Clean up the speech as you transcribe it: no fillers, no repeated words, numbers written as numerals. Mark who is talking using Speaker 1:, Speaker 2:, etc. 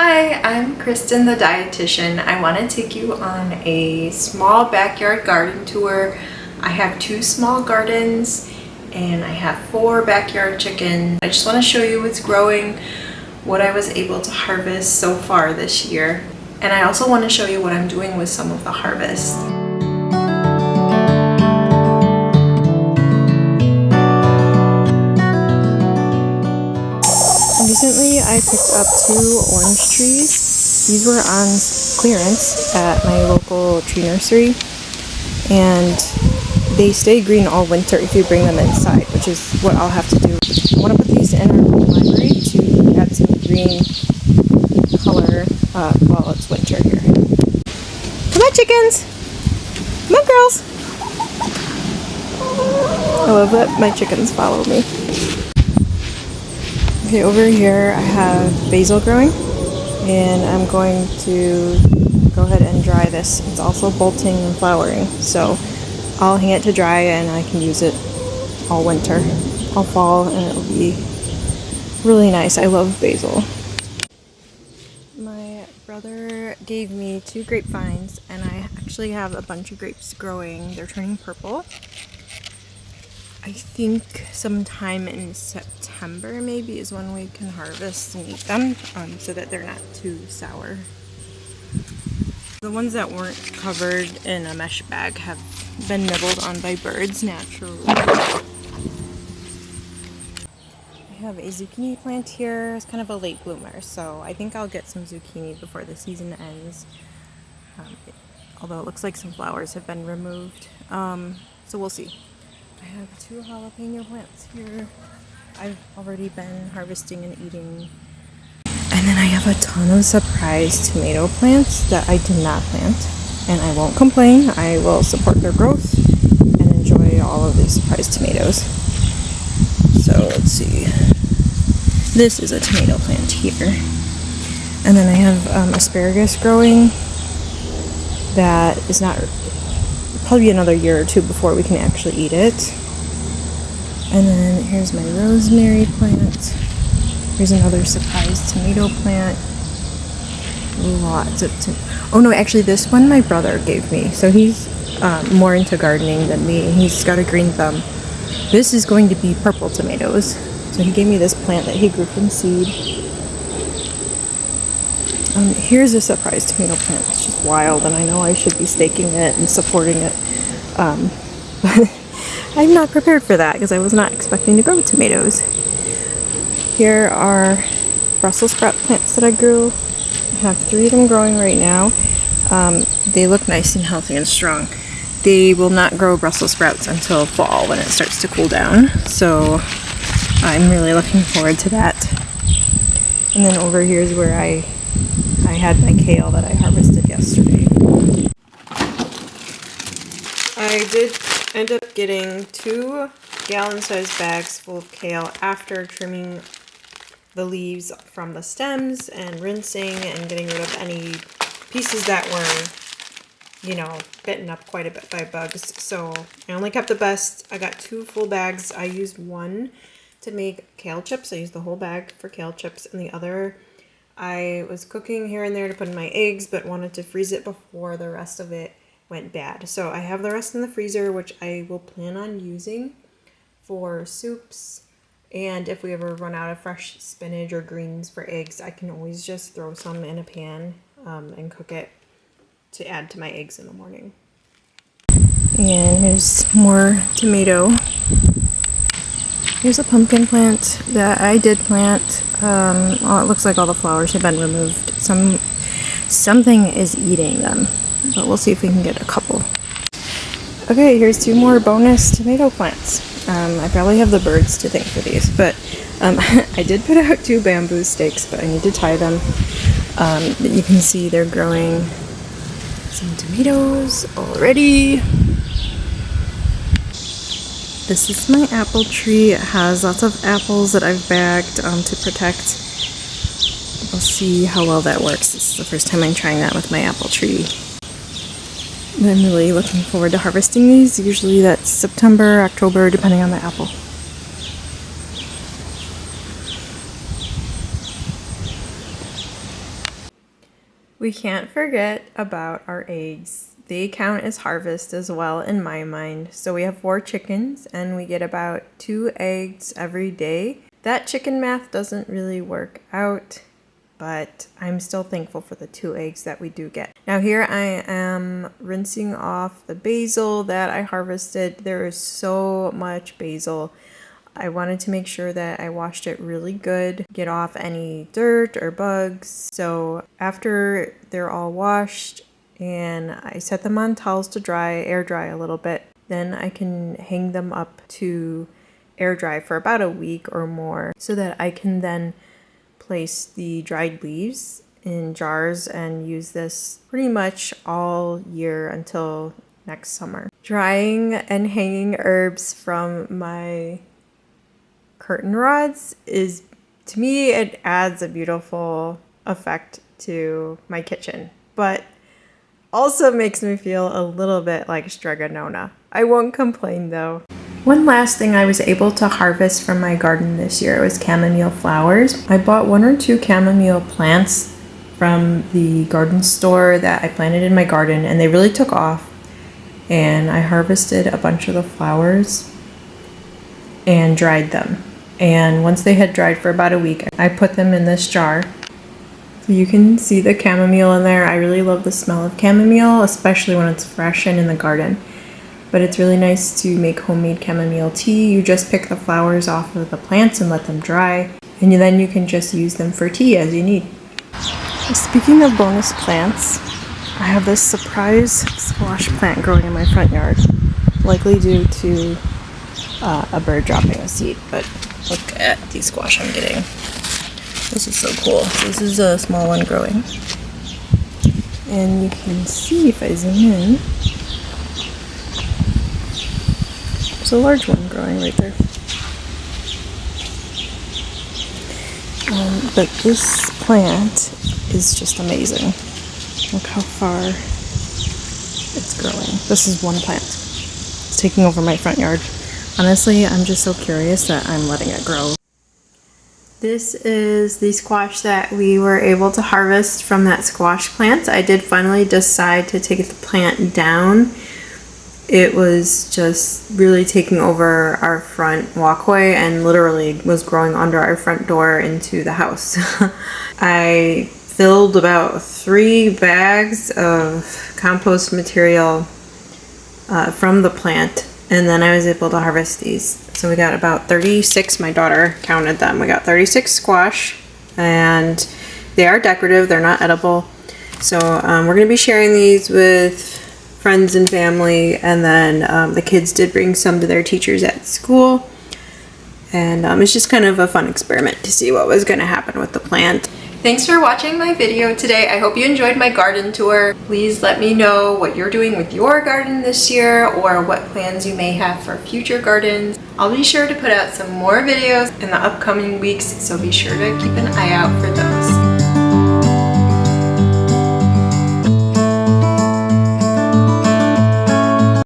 Speaker 1: Hi, I'm Kristyn the Dietitian. I want to take you on a small backyard garden tour. I have 2 small gardens and I have 4 backyard chickens. I just want to show you what's growing, what I was able to harvest so far this year. And I also want to show you what I'm doing with some of the harvest. Recently, I picked up 2 orange trees. These were on clearance at my local tree nursery, and they stay green all winter if you bring them inside, which is what I'll have to do. I want to put these in our library to add some green color while it's winter here. Come on, chickens! Come on, girls! I love that my chickens follow me. Okay, over here I have basil growing, and I'm going to go ahead and dry this. It's also bolting and flowering, so I'll hang it to dry and I can use it all winter, all fall, and it'll be really nice. I love basil. My brother gave me 2 grapevines, and I actually have a bunch of grapes growing. They're turning purple. I think sometime in September maybe is when we can harvest and eat them, so that they're not too sour. The ones that weren't covered in a mesh bag have been nibbled on by birds naturally. I have a zucchini plant here. It's kind of a late bloomer, so I think I'll get some zucchini before the season ends. Although it looks like some flowers have been removed, so we'll see. I have 2 jalapeno plants here. I've already been harvesting and eating. And then I have a ton of surprise tomato plants that I did not plant. And I won't complain. I will support their growth and enjoy all of these surprise tomatoes. So let's see. This is a tomato plant here. And then I have asparagus growing that is not... probably another year or 2 before we can actually eat it. And then here's my rosemary plant. Here's another surprise tomato plant. Lots of oh no, actually this one my brother gave me. So he's more into gardening than me. He's got a green thumb. This is going to be purple tomatoes. So he gave me this plant that he grew from seed. Here's a surprise tomato plant. It's just wild, and I know I should be staking it and supporting it, but I'm not prepared for that because I was not expecting to grow tomatoes. Here are Brussels sprout plants that I grew. I have 3 of them growing right now. They look nice and healthy and strong. They will not grow Brussels sprouts until fall when it starts to cool down, so I'm really looking forward to that. And then over here is where I had my kale that I harvested yesterday. I did end up getting 2 gallon-sized bags full of kale after trimming the leaves from the stems and rinsing and getting rid of any pieces that were, you know, bitten up quite a bit by bugs. So I only kept the best. I got 2 full bags. I used 1 to make kale chips. I used the whole bag for kale chips, and the other I was cooking here and there to put in my eggs, but wanted to freeze it before the rest of it went bad. So I have the rest in the freezer, which I will plan on using for soups. And if we ever run out of fresh spinach or greens for eggs, I can always just throw some in a pan and cook it to add to my eggs in the morning. And here's more tomato. Here's a pumpkin plant that I did plant. Well, it looks like all the flowers have been removed. Something is eating them, but we'll see if we can get a couple. Okay, here's 2 more bonus tomato plants. I probably have the birds to thank for these, but I did put out 2 bamboo stakes, but I need to tie them. You can see they're growing some tomatoes already. This is my apple tree. It has lots of apples that I've bagged to protect. We'll see how well that works. This is the first time I'm trying that with my apple tree. I'm really looking forward to harvesting these. Usually that's September, October, depending on the apple. We can't forget about our eggs. They count as harvest as well in my mind. So we have 4 chickens and we get about 2 eggs every day. That chicken math doesn't really work out, but I'm still thankful for the 2 eggs that we do get. Now here I am rinsing off the basil that I harvested. There is so much basil. I wanted to make sure that I washed it really good, get off any dirt or bugs. So after they're all washed and I set them on towels to dry, air dry a little bit, then I can hang them up to air dry for about a week or more so that I can then place the dried leaves in jars and use this pretty much all year until next summer. Drying and hanging herbs from my curtain rods is, to me, it adds a beautiful effect to my kitchen, but also makes me feel a little bit like Stregonona. I won't complain though. One last thing I was able to harvest from my garden this year was chamomile flowers. I bought 1 or 2 chamomile plants from the garden store that I planted in my garden, and they really took off, and I harvested a bunch of the flowers and dried them. And once they had dried for about a week, I put them in this jar. So you can see the chamomile in there. I really love the smell of chamomile, especially when it's fresh and in the garden. But it's really nice to make homemade chamomile tea. You just pick the flowers off of the plants and let them dry, and then you can just use them for tea as you need. Speaking of bonus plants, I have this surprise squash plant growing in my front yard, likely due to a bird dropping a seed, but look at the squash I'm getting. This is so cool. This is a small one growing. And you can see if I zoom in, there's a large one growing right there. But this plant is just amazing. Look how far it's growing. This is one plant. It's taking over my front yard. Honestly, I'm just so curious that I'm letting it grow. This is the squash that we were able to harvest from that squash plant. I did finally decide to take the plant down. It was just really taking over our front walkway and literally was growing under our front door into the house. I filled about 3 bags of compost material from the plant, and then I was able to harvest these. So we got about 36, my daughter counted them. We got 36 squash, and they are decorative, they're not edible. So we're gonna be sharing these with friends and family, and then the kids did bring some to their teachers at school. And it's just kind of a fun experiment to see what was gonna happen with the plant. Thanks for watching my video today. I hope you enjoyed my garden tour. Please let me know what you're doing with your garden this year or what plans you may have for future gardens. I'll be sure to put out some more videos in the upcoming weeks, so be sure to keep an eye out for those.